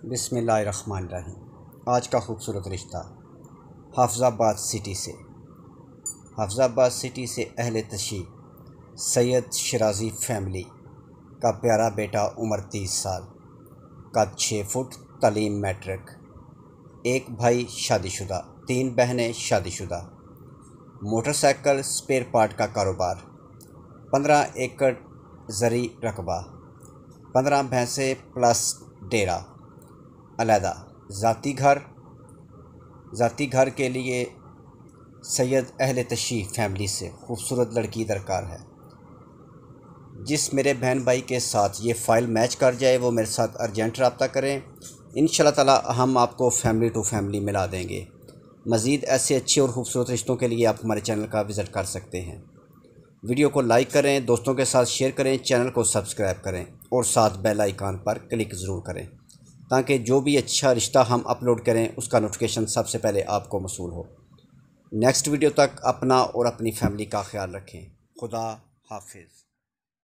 बिस्मिल्लाहिर्रहमानिर्रहीम। आज का खूबसूरत रिश्ता हाफिज़ाबाद सिटी से। हाफिज़ाबाद सिटी से अहले तशरीफ़ सैयद शिराज़ी फैमिली का प्यारा बेटा, उम्र 30 साल, कद 6 फुट, तालीम मैट्रिक, एक भाई शादीशुदा, 3 बहनें शादीशुदा, मोटरसाइकिल स्पेयर पार्ट का कारोबार, 15 एकड़ ज़री रकबा, 15 भैंसें प्लस डेरा, अलहदा ज़ाती घर के लिए सैयद अहले तशरीफ़ फैमिली से खूबसूरत लड़की दरकार है। जिस मेरे बहन भाई के साथ ये फ़ाइल मैच कर जाए वो मेरे साथ अर्जेंट रब्ता करें। इंशाल्लाह ताला हम आपको फैमिली टू फैमिली मिला देंगे। मज़ीद ऐसे अच्छे और ख़ूबसूरत रिश्तों के लिए आप हमारे चैनल का विज़िट कर सकते हैं। वीडियो को लाइक करें, दोस्तों के साथ शेयर करें, चैनल को सब्सक्राइब करें और साथ बेल आइकन पर क्लिक ज़रूर करें ताकि जो भी अच्छा रिश्ता हम अपलोड करें उसका नोटिफिकेशन सबसे पहले आपको मौसूल हो। नेक्स्ट वीडियो तक अपना और अपनी फैमिली का ख्याल रखें। खुदा हाफिज़।